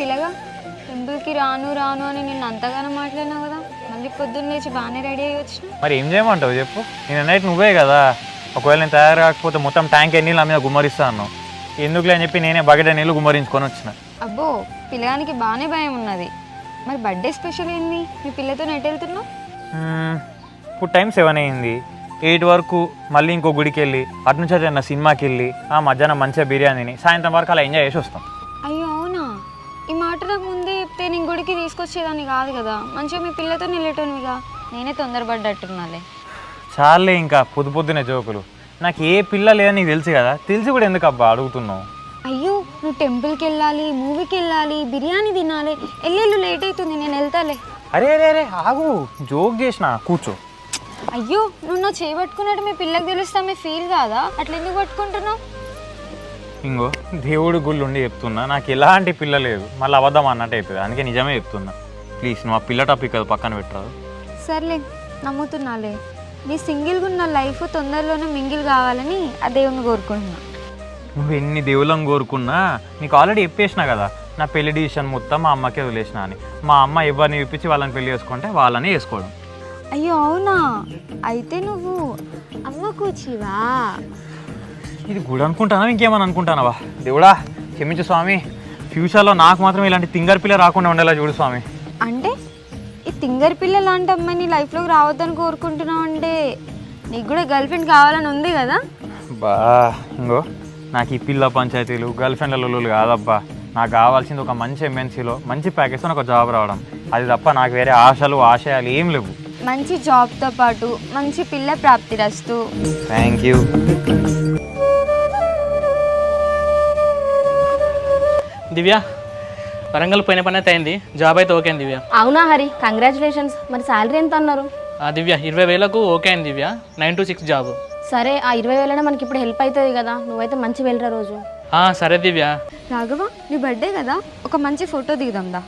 తిలగా టెంపుల్కి రాను రాను అని నిన్ను అంతగానో మాట్లాడినావు కదా, మళ్ళీ పొద్దున్న లేచి బాగానే రెడీ అయ్యి వచ్చిన. మరి ఏం చేయమంటావు చెప్పు? నేను నైట్ నువ్వే కదా, ఒకవేళ నేను తయారు కాకపోతే మొత్తం ట్యాంక్ నీళ్ళు నా మీద గుమ్మరిస్తాను. ఎందుకులే అని చెప్పి నేనే బకెట్ నీళ్ళు గుమ్మరించుకొని వచ్చిన. అబ్బో, పిల్లగానికి బాగానే భయం ఉన్నది. మరి బర్త్డే స్పెషల్ ఏంది? మీ పిల్లతో ఎటు వెళ్తున్నావు? ఇప్పుడు టైం 7 అయింది. 8 వరకు మళ్ళీ ఇంకో గుడికి వెళ్ళి అటు నుంచి అన్న సినిమాకి వెళ్ళి ఆ మధ్యాహ్నం మంచిగా బిర్యానీని సాయంత్రం వరకు అలా ఎంజాయ్ చేసి వస్తాం. అయ్యో అవునా, ఈ మాట నాకు ముందే చెప్తే నేను గుడికి తీసుకొచ్చేదాన్ని కాదు కదా, మంచిగా మీ పిల్లతో వెళ్ళేటోనివిగా. నేనే తొందరపడ్డట్టున్నాలే. చాలే ఇంకా పొద్దునే జోకులు. నాకు ఏ పిల్ల లేదని నీకు తెలుసు కదా, తెలిసి కూడా ఎందుకు అబ్బా అడుగుతున్నావు? అయ్యో, నువ్వు టెంపుల్కి వెళ్ళాలి, మూవీకి వెళ్ళాలి, బిర్యానీ తినాలి, ఎల్లు లేట్ అవుతుంది, నేను వెళ్తాలే. అరే అరే అరే ఆగు, జోక్ చేసిన, కూర్చో. అయ్యో, నువ్వు నా చేయబట్టుకున్నట్టు మీ పిల్లకి తెలుస్తా మీ ఫీల్ కాదా? అట్లా ఎందుకు పట్టుకుంటున్నావు? ఇంకో దేవుడి గుళ్ళు ఉండి చెప్తున్నా, నాకు ఎలాంటి పిల్ల లేదు, మళ్ళీ అబద్ధం అన్నట్టు అవుతుంది, అందుకే నిజమే చెప్తున్నా. ప్లీజ్ నువ్వు ఆ పిల్ల టాపిక్ అది పక్కన పెట్టరాదు. సర్లే, నమ్ముతున్నాలే. నీ సింగిల్గా ఉన్న లైఫ్ తొందరలోనే మింగిల్ కావాలని ఆ దేవుని కోరుకుంటున్నా. నువ్వు ఎన్ని దేవుళ్ళని కోరుకున్నా నీకు ఆల్రెడీ చెప్పేసినా కదా, నా పెళ్లి డిసిషన్ మొత్తం మా అమ్మకే వదిలేసిన అని. మా అమ్మ ఎవరిని చూపించి వాళ్ళని పెళ్లి చేసుకుంటే వాళ్ళని వేసుకోవడం. అయ్యో అవునా, అయితే నువ్వు అమ్మ కూచివా? ఇది గుడి అనుకుంటానా ఇంకేమని అనుకుంటానవా? దేవుడా క్షమించు స్వామి, ఫ్యూచర్లో నాకు మాత్రం ఇలాంటి తింగర్ పిల్ల రాకుండా ఉండేలా చూడు స్వామి. అంటే ఈ తింగర్ పిల్ల లాంటి అమ్మాయి నీ లైఫ్లోకి రావద్దని కోరుకుంటున్నావు అంటే నీకు కూడా గర్ల్ ఫ్రెండ్ కావాలని ఉంది కదా? బా ఇంకో నాకు ఈ పిల్ల పంచాయతీలు గర్ల్ ఫ్రెండ్ల లొల్లులు కాదబ్బా. నాకు కావాల్సింది ఒక మంచి ఎంఎన్సీలో మంచి ప్యాకేజ్తో ఒక జాబ్ రావడం, అది తప్ప నాకు వేరే ఆశలు ఆశయాలు ఏం లేవు. మంచి జాబ్తో పాటు మంచి పిల్ల ప్రాప్తి రస్తు. Thank you. దివ్య, వరంగల్ పోయిన పని అయితే అయింది, జాబ్ అయితే ఓకే అయింది దివ్య. అవునా హరి, కంగ్రాచులేషన్స్. మరి శాలరీ ఎంత అన్నారు? దివ్య 20,000కు ఓకే అయింది దివ్య, 9 to 6 జాబ్. సరే, ఆ 20,000 మనకి ఇప్పుడు హెల్ప్ అవుతుంది కదా, నువ్వైతే మంచి వెళ్ళరా రోజు. సరే దివ్య. రాఘవ, నీ బర్త్డే కదా, ఒక మంచి ఫోటో దిగుదాందా?